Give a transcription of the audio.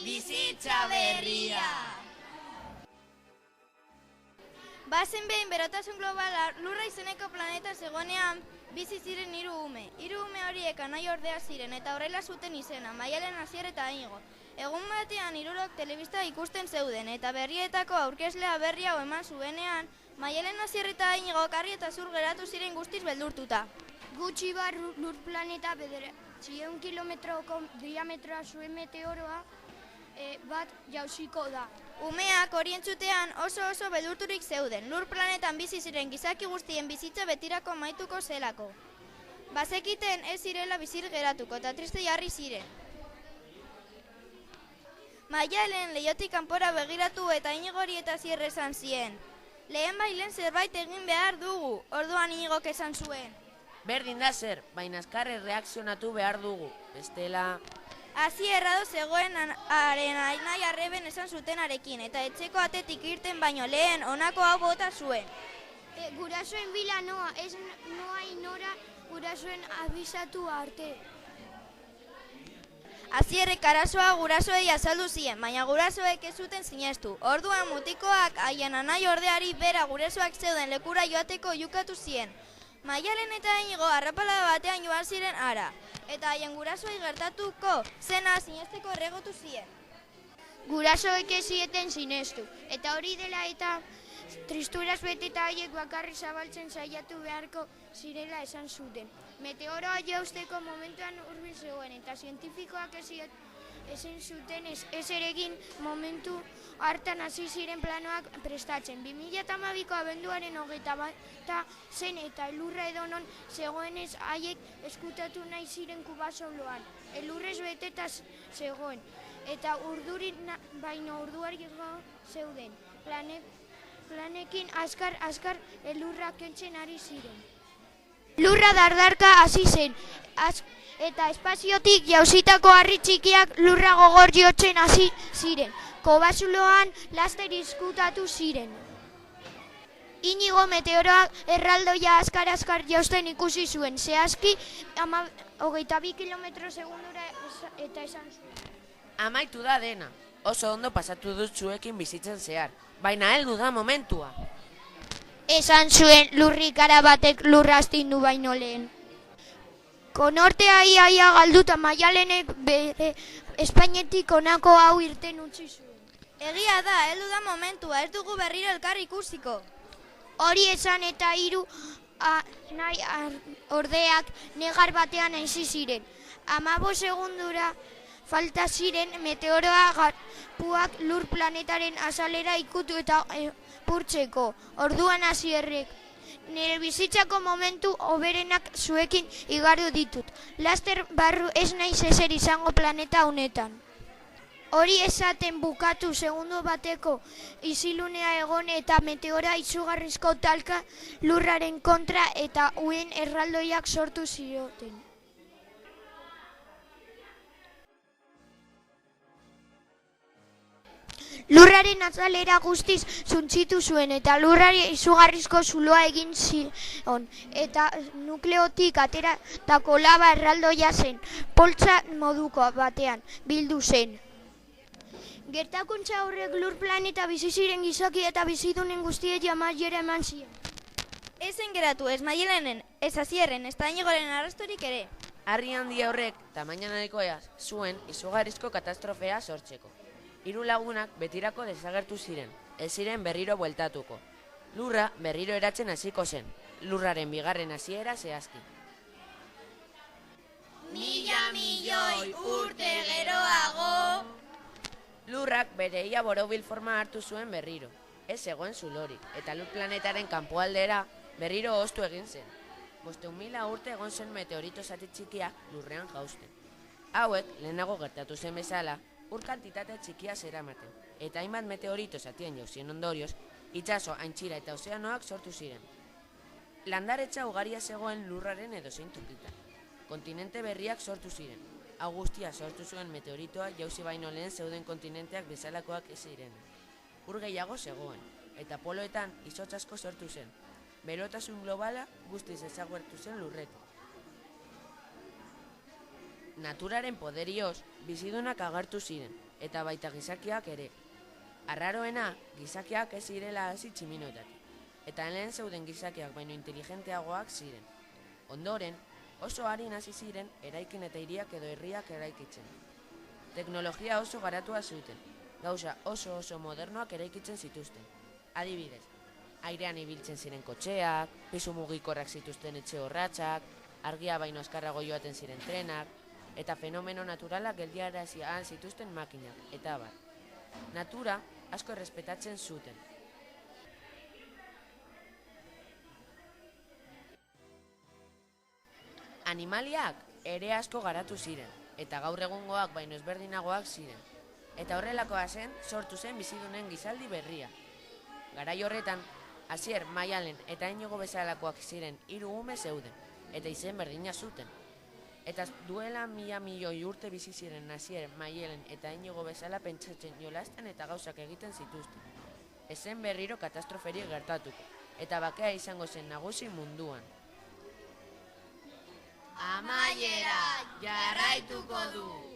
Bizitza berria! Bazen behin berotasun globala Lurra izeneko planeta zegoenean bizi ziren 3 ume. 3 ume horiek anai ordea ziren eta horrela zuten izena, Maialen, Asier eta Iñigo. Egun batean hirurok telebista ikusten zeuden eta berrietako aurkezlea berri hau eman zuenean, Maialen, Asier eta Iñigo karri eta zur geratu ziren guztiz beldurtuta. Gutxi bar Lur planeta 900 kilometroko diametroa zuen meteoroa bat jauziko da. Umeak hori entzutean oso beldurturik zeuden. Lur planetan bizi ziren gizaki guztien bizitza betirako amaituko zelako. Bazekiten ez zirela bizir geratuko eta triste jarri ziren. Maialen leihotik kanpora begiratu eta Iñigori eta Asier esan zien. Lehen bailen zerbait egin behar dugu, orduan Iñigok esan zuen. Berdin da zer, baina azkarre reakzionatu behar dugu, bestela... Asier errado zegoen haren anai arreben esan zutenarekin eta etxeko atetik irten baino lehen honako hau bota zuen. Gurasoen bila noa, ez noa inora gurasoen abisatu arte. Asierrek arazoa gurasoei azaldu zien, baina gurasoek ez zuten sinestu. Orduan mutikoak haien anai ordeari bera gurasoak zeuden lekura joateko jukatu zien. Maialen eta Iñigo arrapalada batean joan ziren hara, eta haien gurasoei gertatuko zena sinesteko erregotu zien. Gurasoek ez zieten sinestu, eta hori dela eta tristuraz beteta haiek bakarri zabaltzen saiatu beharko zirela esan zuten. Meteoroa jausteko momentuan hurbil zegoen, eta zientifikoak ezin zuten ez eregin momentu hartan hasi ziren planoak prestatzen. 2012ko abenduaren 21 zen eta elurra edonon zegoenez haiek eskutatu nahi ziren kubasoloan. Elurrez beteta zegoen, eta urdurik baino urduariko zeuden. Planekin azkar elurra kentzen ari ziren. Lurra dardarka hasi zen, eta espaziotik jauzitako harri txikiak lurra gogor jotzen hasi ziren. Kobasuloan laster izkutatu ziren. Iñigo meteoroak erraldoia azkar jausten ikusi zuen, zehazki 22 kilometro segundura eta esan zuen. Amaitu da dena, oso ondo pasatu dut zuekin bizitzen zehar, baina heldu da momentua. Esan zuen lurrikara batek lurra astindu baino lehen. Konortea iaia galduta Maialenek bere Espainetik honako hau irten utzi zuen. Egia da, heldu da momentua, ez dugu berriro elkar ikusiko. Hori esan eta 3 anai ordeak negar batean hasi ziren. 15 segundura falta ziren meteoroa garpuak Lur planetaren azalera ikutu eta purtzeko. Orduan Asierrek, nire bizitzako momentu hoberenak zuekin igaru ditut. Laster barru ez naiz ezer izango planeta honetan. Hori esaten bukatu segundo bateko isilunea egon eta meteora izugarrizko talka Lurraren kontra eta uen erraldoiak sortu zioten. Lurraren azalera guztiz zuntzitu zuen eta Lurrari izugarrizko zuloa egin zion eta nukleotik ateratako laba erraldoia zen, poltsa moduko batean bildu zen. Gertakuntza horrek Lur planeta bizi ziren gizaki eta bizidunen guztiei amaiera eman zion. Ezen geratu ez Maialenen, ez Asierren, ez Iñigoren arrastorik ere. Harri handi horrek tamaina nahikoa zuen izugarrizko katastrofea sortzeko. 3 lagunak betirako desagertu ziren, ez ziren berriro bueltatuko. Lurra berriro eratzen hasiko zen, Lurraren bigarren hasiera zehazki. 1000 milioi urte geroago... Lurrak bere ia borobil forma hartu zuen berriro. Ez zegoen zulorik, eta Lur planetaren kanpoaldera berriro hoztu egin zen. 500.000 urte egon zen meteorito zati txikiak Lurrean jausten. Hauek, lehenago gertatu zen bezala, ur kantitate txikia zeramaten, eta hainbat meteorito zatien jauzien ondorioz, itsaso, aintzira eta ozeanoak sortu ziren. Landaretza ugaria zegoen Lurraren edozein tokitan. Kontinente berriak sortu ziren. Hau guztia sortu zuen meteoritoa jauzi baino lehen zeuden kontinenteak bezalakoak ez ziren. Ur gehiago zegoen, eta poloetan izotz asko sortu zen. Berotasun globala guztiz ezaguertu zen Lurretik. Naturaren poderioz, bizidunak agertu ziren, eta baita gizakiak ere. Arraroena, gizakiak ez zirela hasi tximinoetatik, eta lehen zeuden gizakiak baino inteligenteagoak ziren. Ondoren, oso harin hasi ziren eraikin eta hiriak edo herriak eraikitzen. Teknologia oso garatua zuten, gauza oso modernoak eraikitzen zituzten. Adibidez, airean ibiltzen ziren kotxeak, pisu mugikorrak zituzten etxe horratzak, argia baino azkarrago joaten ziren trenak, eta fenomeno naturalak geldiarazian zituzten makinak, eta abar. Natura asko errespetatzen zuten. Animaliak ere asko garatu ziren, eta gaur egungoak baino ezberdinagoak ziren. Eta horrelakoa zen, sortu zen bizidunen gizaldi berria. Garai horretan, Asier, Maialen eta Inigo bezalakoak ziren 3 ume zeuden, eta izen berdina zuten. Eta duela 1000 milioi urte bizi ziren Asier, Maialen eta Inigo bezala pentsatzen jolasten eta gauzak egiten zituzten. Ezen berriro katastroferik gertatuko, eta bakea izango zen nagusi munduan. Amaiera jarraituko du.